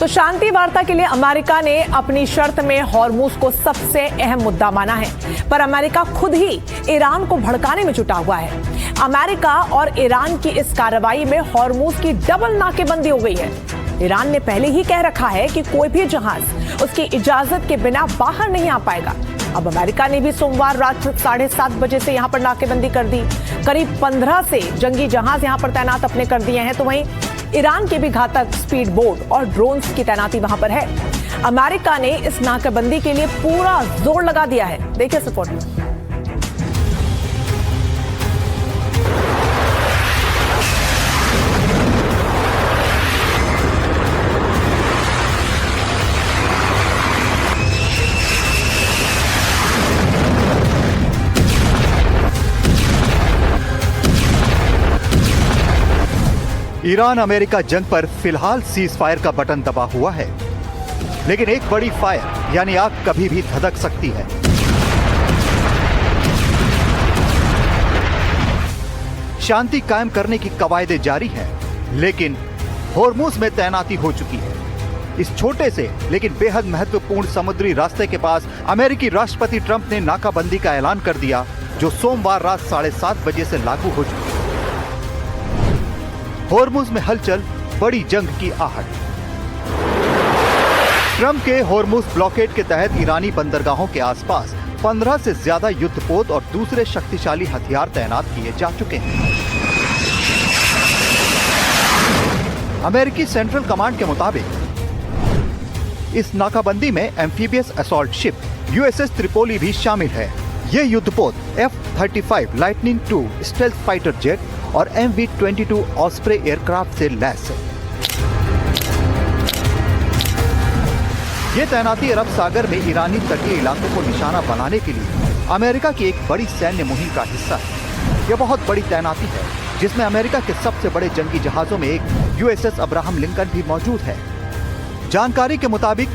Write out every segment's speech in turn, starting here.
तो शांति वार्ता के लिए अमेरिका ने अपनी शर्त में हॉर्मुज को सबसे अहम मुद्दा माना है, पर अमेरिका खुद ही ईरान को भड़काने में जुटा हुआ है। अमेरिका और ईरान की इस कार्रवाई में हॉर्मुज की डबल नाकेबंदी हो गई है। ईरान ने पहले ही कह रखा है कि कोई भी जहाज उसकी इजाजत के बिना बाहर नहीं आ पाएगा। अब अमेरिका ने भी सोमवार रात 7:30 बजे से यहां पर नाकेबंदी कर दी। करीब 15 से जंगी जहाज यहां पर तैनात अपने कर दिए हैं। तो वहीं ईरान के भी घातक स्पीड बोट और ड्रोन्स की तैनाती वहां पर है। अमेरिका ने इस नाकेबंदी के लिए पूरा जोर लगा दिया है। देखिए रिपोर्ट में। ईरान अमेरिका जंग पर फिलहाल सीज फायर का बटन दबा हुआ है, लेकिन एक बड़ी फायर यानी आग कभी भी धधक सकती है। शांति कायम करने की कवायदें जारी हैं, लेकिन हॉर्मुज में तैनाती हो चुकी है। इस छोटे से लेकिन बेहद महत्वपूर्ण समुद्री रास्ते के पास अमेरिकी राष्ट्रपति ट्रंप ने नाकाबंदी का ऐलान कर दिया, जो सोमवार रात 7:30 बजे से लागू हो चुकी है। हॉर्मुज में हलचल, बड़ी जंग की आहट। ट्रंप के हॉर्मुज ब्लॉकेड के तहत ईरानी बंदरगाहों के आसपास 15 से ज्यादा युद्धपोत और दूसरे शक्तिशाली हथियार तैनात किए जा चुके हैं। अमेरिकी सेंट्रल कमांड के मुताबिक इस नाकाबंदी में amphibious assault ship USS Tripoli भी शामिल है। ये युद्धपोत F-35 lightning II stealth fighter jet और MV-22 ऑस्प्रे एयरक्राफ्ट से लैस है। ये तैनाती अरब सागर में ईरानी तटीय इलाकों को निशाना बनाने के लिए अमेरिका की एक बड़ी सैन्य मुहिम का हिस्सा है। यह बहुत बड़ी तैनाती है, जिसमें अमेरिका के सबसे बड़े जंगी जहाजों में एक USS अब्राहम लिंकन भी मौजूद है। जानकारी के मुताबिक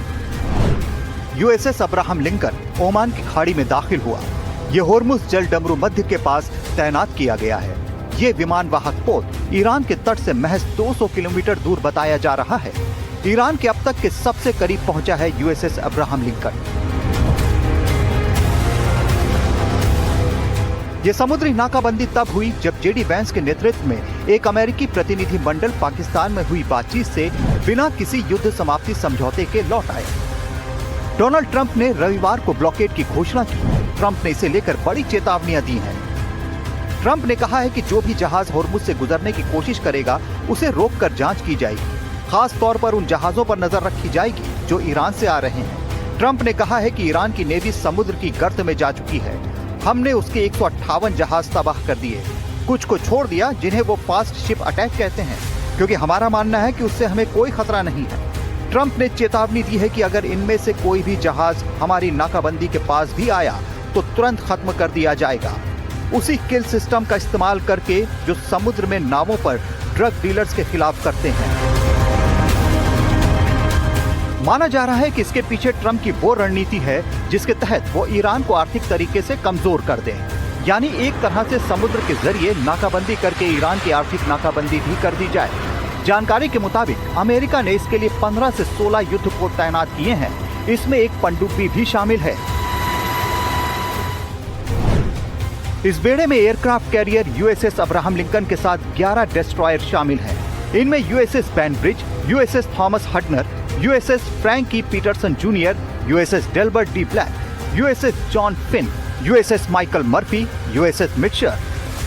USS अब्राहम लिंकन ओमान की खाड़ी में दाखिल हुआ। यह हॉर्मुज जल डमरू मध्य के पास तैनात किया गया है। ये विमान वाहक पोत ईरान के तट से महज 200 किलोमीटर दूर बताया जा रहा है। ईरान के अब तक के सबसे करीब पहुंचा है USS अब्राहम लिंकन। ये समुद्री नाकाबंदी तब हुई जब JD वैंस के नेतृत्व में एक अमेरिकी प्रतिनिधि मंडल पाकिस्तान में हुई बातचीत से बिना किसी युद्ध समाप्ति समझौते के लौट आए। डोनाल्ड ट्रंप ने रविवार को ब्लॉकेड की घोषणा की। ट्रंप ने इसे लेकर बड़ी चेतावनियां दी हैं। ट्रंप ने कहा है कि जो भी जहाज हॉर्मुज से गुजरने की कोशिश करेगा, उसे रोककर जांच की जाएगी। खास तौर पर उन जहाजों पर नजर रखी जाएगी जो ईरान से आ रहे हैं। ट्रंप ने कहा है कि ईरान की नेवी समुद्र की गर्त में जा चुकी है। हमने उसके 158 जहाज तबाह कर दिए, कुछ को छोड़ दिया जिन्हें वो फास्ट शिप अटैक कहते हैं, क्योंकि हमारा मानना है कि उससे हमें कोई खतरा नहीं है। ट्रंप ने चेतावनी दी है कि अगर इनमें से कोई भी जहाज हमारी नाकाबंदी के पास भी आया तो तुरंत खत्म कर दिया जाएगा। उसी किल सिस्टम का इस्तेमाल करके जो समुद्र में नावों पर ड्रग डीलर्स के खिलाफ करते हैं। माना जा रहा है कि इसके पीछे ट्रंप की वो रणनीति है जिसके तहत वो ईरान को आर्थिक तरीके से कमजोर कर दें, यानी एक तरह से समुद्र के जरिए नाकाबंदी करके ईरान की आर्थिक नाकाबंदी भी कर दी जाए। जानकारी के मुताबिक अमेरिका ने इसके लिए 15 से 16 युद्धपोत तैनात किए हैं। इसमें एक पनडुब्बी भी शामिल है। इस बेड़े में aircraft carrier USS Abraham Lincoln के साथ 11 डेस्ट्रॉयर शामिल हैं। इनमें USS Bainbridge, USS Thomas Hudner, USS Frankie Peterson junior, USS Delbert D Black, USS John Finn, USS Michael Murphy, USS Mitscher,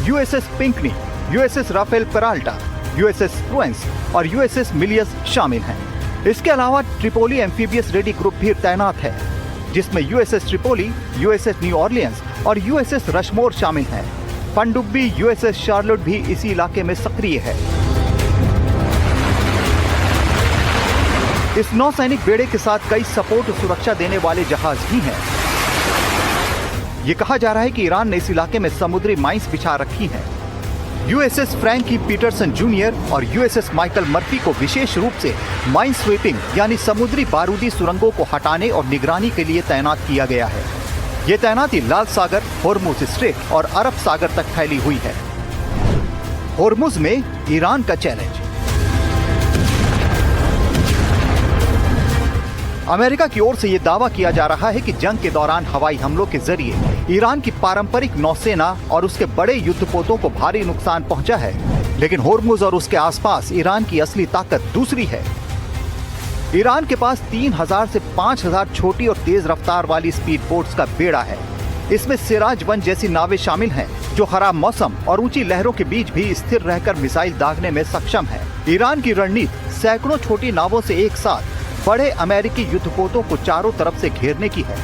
USS Pinckney, USS Rafael Peralta, USS Spruance और USS Milius शामिल हैं। इसके अलावा Tripoli amphibious ready group भी तैनात है, जिसमें USS Tripoli, USS new Orleans और USS रशमोर शामिल हैं। पनडुब्बी USS शार्लोट भी इसी इलाके में सक्रिय है। इस नौसैनिक बेड़े के साथ कई सपोर्ट सुरक्षा देने वाले जहाज भी हैं। ये कहा जा रहा है कि ईरान ने इस इलाके में समुद्री माइंस बिछा रखी हैं। USS फ्रैंकी पीटरसन जूनियर और USS माइकल मर्फी को विशेष रूप से माइन स्वीपिंग यानी समुद्री बारूदी सुरंगों को हटाने और निगरानी के लिए तैनात किया गया है। ये तैनाती लाल सागर, हॉर्मुज स्ट्रेट और अरब सागर तक फैली हुई है। हॉर्मुज में ईरान का चैलेंज। अमेरिका की ओर से ये दावा किया जा रहा है कि जंग के दौरान हवाई हमलों के जरिए ईरान की पारंपरिक नौसेना और उसके बड़े युद्धपोतों को भारी नुकसान पहुंचा है, लेकिन होर्मुज और उसके आसपास ईरान की असली ताकत दूसरी है। ईरान के पास 3000 से 5000 छोटी और तेज रफ्तार वाली स्पीड बोट्स का बेड़ा है। इसमें सिराज-1 जैसी नावें शामिल हैं, जो खराब मौसम और ऊंची लहरों के बीच भी स्थिर रहकर मिसाइल दागने में सक्षम है। ईरान की रणनीति सैकड़ों छोटी नावों से एक साथ बड़े अमेरिकी युद्धपोतों को चारों तरफ से घेरने की है।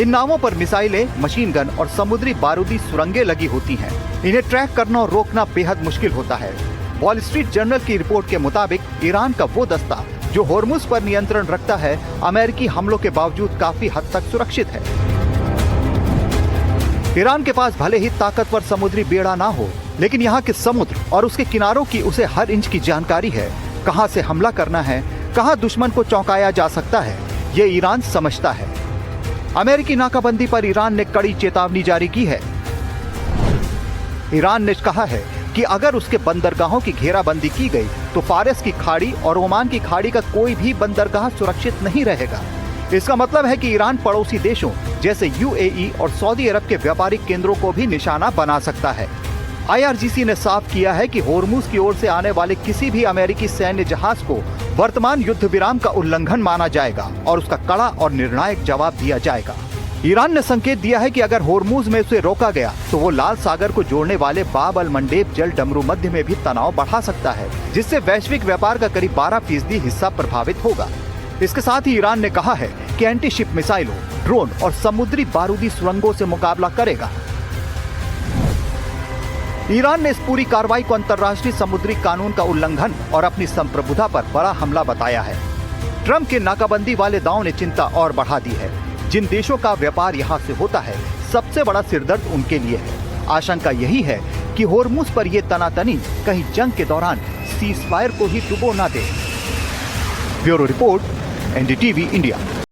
इन नावों पर मिसाइलें, मशीन गन और समुद्री बारूदी सुरंगें लगी होती हैं। इन्हें ट्रैक करना और रोकना बेहद मुश्किल होता है। वॉल स्ट्रीट जर्नल की रिपोर्ट के मुताबिक ईरान का वो दस्ता जो होर्मुज पर नियंत्रण रखता है, अमेरिकी हमलों के बावजूद काफी हद तक सुरक्षित है। ईरान के पास भले ही ताकतवर समुद्री बेड़ा ना हो, लेकिन यहाँ के समुद्र और उसके किनारों की उसे हर इंच की जानकारी है। कहां से हमला करना है, कहां दुश्मन को चौंकाया जा सकता है, ये ईरान समझता है। अमेरिकी नाकाबंदी पर ईरान ने कड़ी चेतावनी जारी की है। ईरान ने कहा है कि अगर उसके बंदरगाहों की घेराबंदी की गई तो फारस की खाड़ी और ओमान की खाड़ी का कोई भी बंदरगाह सुरक्षित नहीं रहेगा। इसका मतलब है कि ईरान पड़ोसी देशों जैसे यूएई और सऊदी अरब के व्यापारिक केंद्रों को भी निशाना बना सकता है। IRGC ने साफ किया है कि होर्मुज की ओर से आने वाले किसी भी अमेरिकी सैन्य जहाज को वर्तमान युद्ध विराम का उल्लंघन माना जाएगा और उसका कड़ा और निर्णायक जवाब दिया जाएगा। ईरान ने संकेत दिया है कि अगर होर्मुज में उसे रोका गया तो वो लाल सागर को जोड़ने वाले बाब अल मंडेब जल डमरू मध्य में भी तनाव बढ़ा सकता है, जिससे वैश्विक व्यापार का करीब 12% हिस्सा प्रभावित होगा। इसके साथ ही ईरान ने कहा है कि एंटी शिप मिसाइलों, ड्रोन और समुद्री बारूदी सुरंगों से मुकाबला करेगा। ईरान ने इस पूरी कार्रवाई को अंतर्राष्ट्रीय समुद्री कानून का उल्लंघन और अपनी संप्रभुता पर बड़ा हमला बताया है। ट्रंप के नाकाबंदी वाले दांव ने चिंता और बढ़ा दी है। जिन देशों का व्यापार यहाँ से होता है, सबसे बड़ा सिरदर्द उनके लिए है। आशंका यही है कि होर्मुज पर यह तनातनी कहीं जंग के दौरान सीज़फायर को ही डुबो ना दे। Bureau report, NDTV India.